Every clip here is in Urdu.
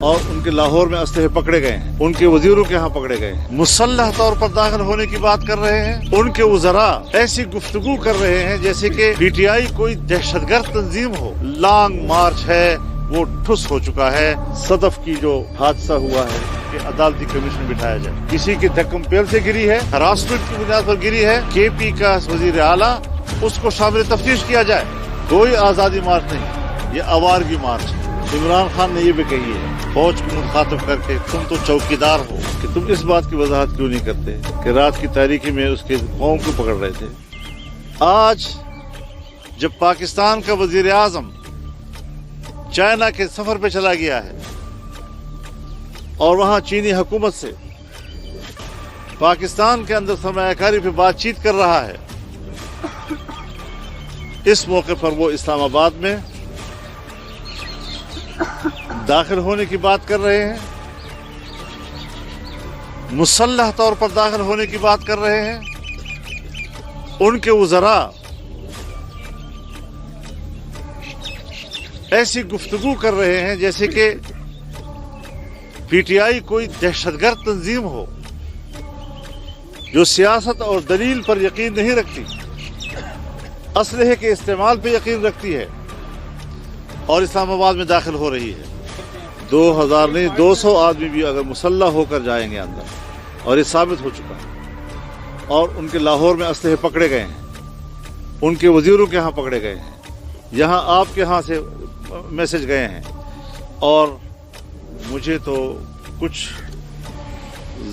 اور ان کے لاہور میں اسلحے پکڑے گئے ہیں، ان کے وزیروں کے ہاں پکڑے گئے ہیں، مسلح طور پر داخل ہونے کی بات کر رہے ہیں، ان کے وزراء ایسی گفتگو کر رہے ہیں جیسے کہ پی ٹی آئی کوئی دہشت گرد تنظیم ہو۔ لانگ مارچ ہے وہ ٹھس ہو چکا ہے۔ صدف کی جو حادثہ ہوا ہے کہ عدالتی کمیشن بٹھایا جائے، کسی کی دھکم پیل سے گری ہے، ہراسمنٹ کی بنیاد پر گری ہے، کے پی کا وزیر اعلیٰ، اس کو شامل تفتیش کیا جائے۔ کوئی آزادی مارچ نہیں، یہ آوارگی مارچ ہے۔ عمران خان نے یہ بھی کہی ہے فوج کو مخاطب کر کے، تم تو چوکیدار ہو، کہ تم اس بات کی وضاحت کیوں نہیں کرتے کہ رات کی تاریکی میں اس کے قوم کو پکڑ رہے تھے۔ آج جب پاکستان کا وزیر اعظم چائنا کے سفر پہ چلا گیا ہے اور وہاں چینی حکومت سے پاکستان کے اندر سرمایہ کاری پہ بات چیت کر رہا ہے، اس موقع پر وہ اسلام آباد میں داخل ہونے کی بات کر رہے ہیں، مسلح طور پر داخل ہونے کی بات کر رہے ہیں، ان کے وزراء ایسی گفتگو کر رہے ہیں جیسے کہ پی ٹی آئی کوئی دہشت گرد تنظیم ہو جو سیاست اور دلیل پر یقین نہیں رکھتی، اسلحے کے استعمال پہ یقین رکھتی ہے اور اسلام آباد میں داخل ہو رہی ہے۔ 2000 نہیں 200 آدمی بھی اگر مسلح ہو کر جائیں گے اندر، اور یہ ثابت ہو چکا ہے، اور ان کے لاہور میں اسلحے پکڑے گئے ہیں، ان کے وزیروں کے ہاں پکڑے گئے ہیں، یہاں آپ کے ہاں سے میسج گئے ہیں، اور مجھے تو کچھ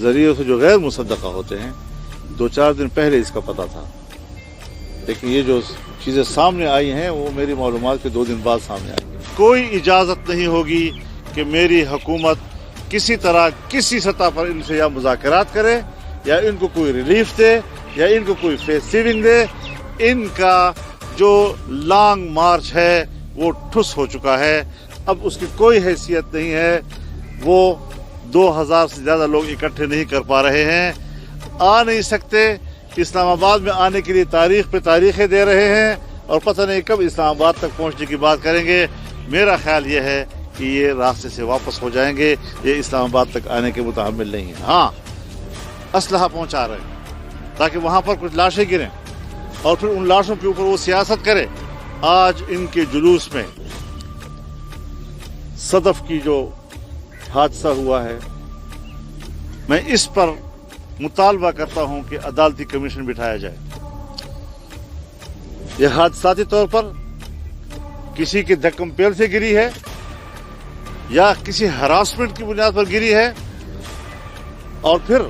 ذریعوں سے جو غیر مصدقہ ہوتے ہیں 2-4 دن پہلے اس کا پتہ تھا، لیکن یہ جو چیزیں سامنے آئی ہیں وہ میری معلومات کے 2 دن بعد سامنے آئی ہیں۔ کوئی اجازت نہیں ہوگی کہ میری حکومت کسی طرح کسی سطح پر ان سے یا مذاکرات کرے یا ان کو کوئی ریلیف دے یا ان کو کوئی فیس سیونگ دے۔ ان کا جو لانگ مارچ ہے وہ ٹھس ہو چکا ہے، اب اس کی کوئی حیثیت نہیں ہے۔ وہ 2000 سے زیادہ لوگ اکٹھے نہیں کر پا رہے ہیں، آ نہیں سکتے، اسلام آباد میں آنے کے لیے تاریخ پہ تاریخیں دے رہے ہیں، اور پتہ نہیں کب اسلام آباد تک پہنچنے کی بات کریں گے۔ میرا خیال یہ ہے کہ یہ راستے سے واپس ہو جائیں گے، یہ اسلام آباد تک آنے کے متحمل نہیں ہیں۔ ہاں، اسلحہ پہنچا رہے ہیں تاکہ وہاں پر کچھ لاشیں گریں اور پھر ان لاشوں کے اوپر وہ سیاست کرے۔ آج ان کے جلوس میں صدف کی جو حادثہ ہوا ہے، میں اس پر مطالبہ کرتا ہوں کہ عدالتی کمیشن بٹھایا جائے۔ یہ حادثاتی طور پر کسی کے دھکم پیل سے گری ہے یا کسی ہراسمنٹ کی بنیاد پر گری ہے، اور پھر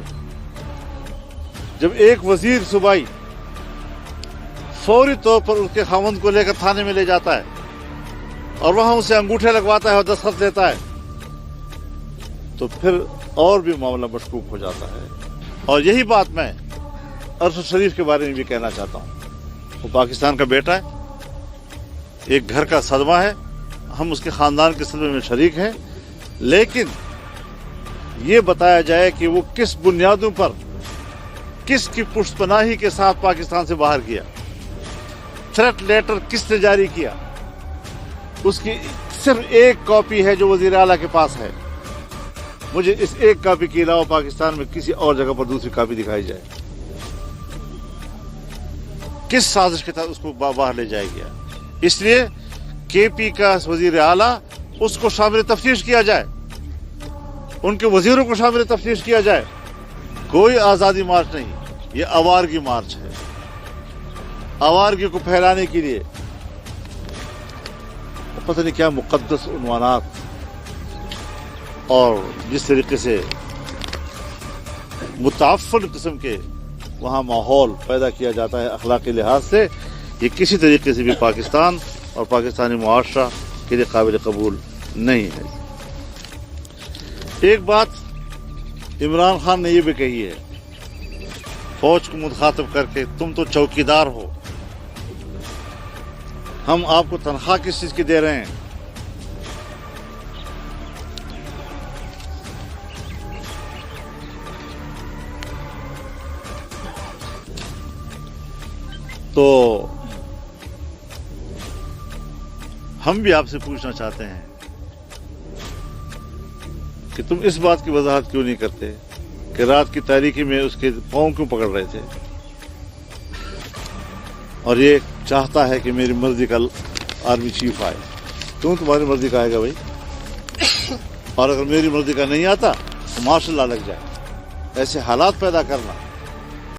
جب ایک وزیر صوبائی فوری طور پر اس کے خاوند کو لے کر تھانے میں لے جاتا ہے اور وہاں اسے انگوٹھے لگواتا ہے اور دستخط لیتا ہے، تو پھر اور بھی معاملہ مشکوک ہو جاتا ہے۔ اور یہی بات میں ارشد شریف کے بارے میں بھی کہنا چاہتا ہوں۔ وہ پاکستان کا بیٹا ہے، ایک گھر کا صدمہ ہے، ہم اس کے خاندان کے صدمے میں شریک ہیں، لیکن یہ بتایا جائے کہ وہ کس بنیادوں پر، کس کی پشت پناہی کے ساتھ پاکستان سے باہر گیا، تھریٹ لیٹر کس نے جاری کیا، اس کی صرف ایک کاپی ہے جو وزیر اعلیٰ کے پاس ہے۔ مجھے اس ایک کاپی کے علاوہ پاکستان میں کسی اور جگہ پر دوسری کاپی دکھائی جائے۔ کس سازش کے تحت اس کو باہر لے جایا گیا؟ اس لیے کے پی کا وزیر اعلیٰ، اس کو شامل تفتیش کیا جائے، ان کے وزیروں کو شامل تفتیش کیا جائے۔ کوئی آزادی مارچ نہیں، یہ آوارگی مارچ ہے۔ آوارگی کو پھیلانے کے لیے پتہ نہیں کیا مقدس عنوانات، اور جس طریقے سے متعفن قسم کے وہاں ماحول پیدا کیا جاتا ہے اخلاقی لحاظ سے، یہ کسی طریقے سے بھی پاکستان اور پاکستانی معاشرہ کے لیے قابل قبول نہیں ہے۔ ایک بات عمران خان نے یہ بھی کہی ہے فوج کو مخاطب کر کے، تم تو چوکیدار ہو، ہم آپ کو تنخواہ کس چیز کی دے رہے ہیں؟ تو ہم بھی آپ سے پوچھنا چاہتے ہیں کہ تم اس بات کی وضاحت کیوں نہیں کرتے کہ رات کی تاریکی میں اس کے پاؤں کیوں پکڑ رہے تھے؟ اور یہ چاہتا ہے کہ میری مرضی کا آرمی چیف آئے. کیوں تمہاری مرضی کا آئے گا بھائی؟ اور اگر میری مرضی کا نہیں آتا تو مارشل لا لگ جائے. ایسے حالات پیدا کرنا